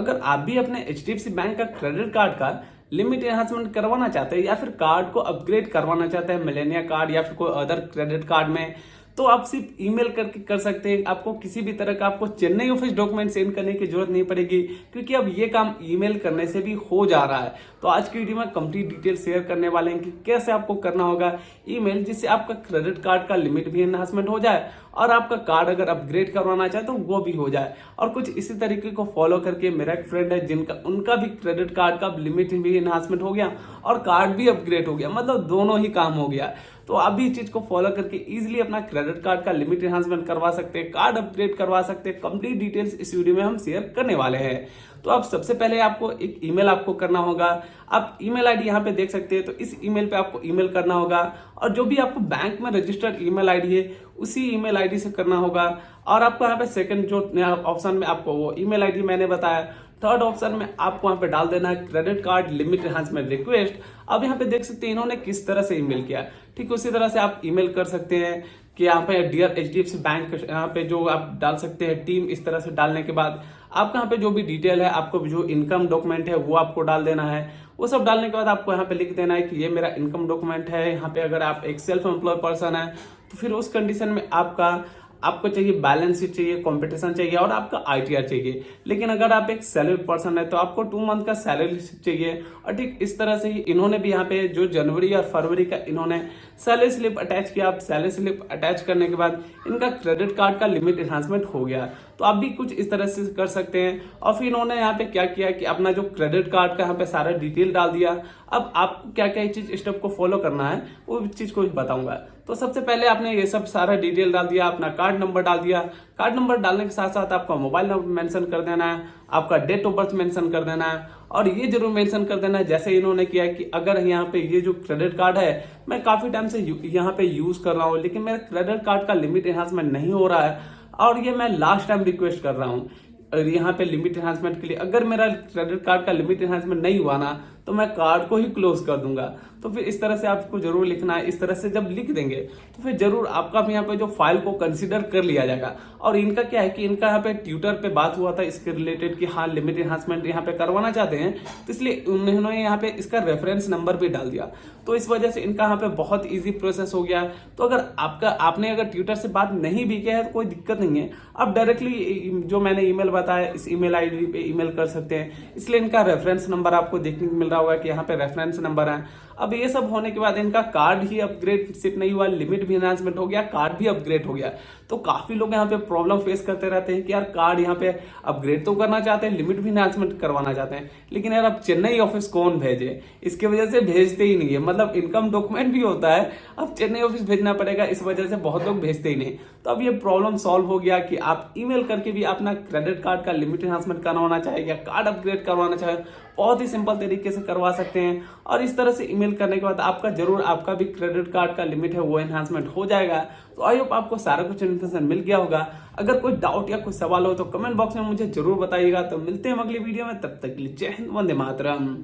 अगर आप भी अपने HDFC बैंक का क्रेडिट कार्ड का लिमिट एनहांसमेंट करवाना चाहते हैं या फिर कार्ड को अपग्रेड करवाना चाहते हैं मिलेनिया कार्ड या फिर कोई अदर क्रेडिट कार्ड में, तो आप सिर्फ ईमेल करके कर सकते हैं। आपको किसी भी तरह का आपको चेन्नई ऑफिस डॉक्यूमेंट सेंड करने की जरूरत नहीं पड़ेगी, क्योंकि अब ये काम ईमेल करने से भी हो जा रहा है। तो आज की वीडियो में कंप्लीट डिटेल शेयर करने वाले हैं कि कैसे आपको करना होगा ईमेल, जिससे आपका क्रेडिट कार्ड का लिमिट भी एनहांसमेंट हो जाए और आपका कार्ड अगर अपग्रेड करवाना चाहे तो वो भी हो जाए। और कुछ इसी तरीके को फॉलो करके मेरा एक फ्रेंड है जिनका उनका भी क्रेडिट कार्ड का लिमिट भी एनहांसमेंट हो गया और कार्ड भी अपग्रेड हो गया, मतलब दोनों ही काम हो गया। तो आप भी इस चीज को फॉलो करके इजीली अपना क्रेडिट कार्ड का लिमिट एनहांसमेंट करवा सकते हैं, कार्ड अपग्रेड करवा सकते हैं। कंप्लीट डिटेल्स इस वीडियो में हम शेयर करने वाले हैं। तो आप सबसे पहले आपको एक ईमेल आपको करना होगा। आप ईमेल आईडी यहाँ पे देख सकते हैं, तो इस ईमेल पे आपको ईमेल करना होगा और जो भी आपको बैंक में रजिस्टर्ड ईमेल आईडी है उसी ईमेल आईडी से करना होगा। और आपको यहाँ पे सेकंड जो ऑप्शन में आपको वो ईमेल आईडी मैंने बताया, थर्ड ऑप्शन में आपको यहाँ पे डाल देना है credit card limit enhancement request. अब यहाँ पे देख सकते हैं इन्होंने किस तरह से ईमेल किया, ठीक उसी तरह से आप ईमेल कर सकते हैं कि यहाँ पे डियर HDFC बैंक, यहाँ पे जो आप डाल सकते हैं टीम। इस तरह से डालने के बाद आपका यहाँ पे जो भी डिटेल है, आपको जो इनकम डॉक्यूमेंट है वो आपको डाल देना है। वो सब डालने के बाद आपको यहाँ पे लिख देना है कि ये मेरा इनकम डॉक्यूमेंट है। यहाँ पे अगर आप एक सेल्फ एम्प्लॉय पर्सन है तो फिर उस कंडीशन में आपको चाहिए बैलेंस शीट चाहिए, कंपटीशन चाहिए और आपका ITR चाहिए। लेकिन अगर आप एक सैलरी पर्सन है तो आपको 2 मंथ का सैलरी स्लिप चाहिए। और ठीक इस तरह से ही इन्होंने भी यहाँ पे जो जनवरी और फरवरी का इन्होंने सैलरी स्लिप अटैच किया। आप सैलरी स्लिप अटैच करने के बाद इनका क्रेडिट कार्ड का लिमिट एनहांसमेंट हो गया। तो आप भी कुछ इस तरह से कर सकते हैं। और फिर इन्होंने यहाँ पे क्या किया कि अपना जो क्रेडिट कार्ड का यहाँ पे सारा डिटेल डाल दिया। अब आपको क्या क्या चीज स्टेप को फॉलो करना है वो चीज को बताऊंगा। तो सबसे पहले आपने ये सब सारा डिटेल डाल दिया, अपना कार्ड नंबर डाल दिया। कार्ड नंबर डालने के साथ साथ आपका मोबाइल नंबर मेंशन कर देना है, आपका डेट ऑफ बर्थ मेंशन कर देना है। और ये जरूर मेंशन कर देना है जैसे इन्होंने किया कि अगर यहाँ पे ये जो क्रेडिट कार्ड है मैं काफी टाइम से यहाँ पे यूज कर रहा हूँ, लेकिन मेरा क्रेडिट कार्ड का लिमिट एनहांसमेंट नहीं हो रहा है और ये मैं लास्ट टाइम रिक्वेस्ट कर रहा हूँ यहाँ पे लिमिट एनहांसमेंट के लिए। अगर मेरा क्रेडिट कार्ड का लिमिट एनहांसमेंट नहीं हुआ ना तो मैं कार्ड को ही क्लोज कर दूंगा। तो फिर इस तरह से आपको जरूर लिखना है। इस तरह से जब लिख देंगे तो फिर जरूर आपका भी यहाँ पे जो फाइल को कंसीडर कर लिया जाएगा। और इनका क्या है कि इनका यहाँ पे ट्विटर पे बात हुआ था इसके रिलेटेड कि हाँ लिमिट एनहांसमेंट यहाँ पे करवाना चाहते हैं, तो इसलिए उन्होंने यहाँ पे इसका रेफरेंस नंबर भी डाल दिया। तो इस वजह से इनका यहाँ पे बहुत ईजी प्रोसेस हो गया। तो अगर आपने अगर ट्विटर से बात नहीं भी किया है तो कोई दिक्कत नहीं है, आप डायरेक्टली जो मैंने ईमेल बताया इस ईमेल आईडी पे ईमेल कर सकते हैं। इसलिए इनका रेफरेंस नंबर आपको देखने को मिल रहा होगा कि यहाँ पे रेफरेंस नंबर है। अब ये सब होने के बाद इनका कार्ड ही अपग्रेड सिर्फ नहीं हुआ, लिमिट भी एनहांसमेंट हो गया, कार्ड भी अपग्रेड हो गया। तो काफी लोग यहाँ पे प्रॉब्लम फेस करते रहते हैं कि यार कार्ड यहाँ पे अपग्रेड तो करना चाहते हैं, लिमिट भी एनहांसमेंट करवाना चाहते हैं, लेकिन यार अब चेन्नई ऑफिस कौन भेजे, इसकी वजह से भेजते ही नहीं है। मतलब इनकम डॉक्यूमेंट भी होता है, अब चेन्नई ऑफिस भेजना पड़ेगा, इस वजह से बहुत लोग भेजते ही नहीं। तो अब ये प्रॉब्लम सॉल्व हो गया कि आप ईमेल करके भी अपना क्रेडिट कार्ड का लिमिट एनहांसमेंट करवाना चाहे या कार्ड अपग्रेड करवाना चाहे, बहुत ही सिंपल तरीके से करवा सकते हैं। और इस तरह से ईमेल करने के बाद आपका भी क्रेडिट कार्ड का लिमिट है वो एनहांसमेंट हो जाएगा। तो आई होप आपको सारा कुछ इन्फॉर्मेशन मिल गया होगा। अगर कोई डाउट या कोई सवाल हो तो कमेंट बॉक्स में मुझे जरूर बताइएगा। तो मिलते हैं अगली वीडियो में, तब तक के लिए जय हिंद, वंदे मातरम।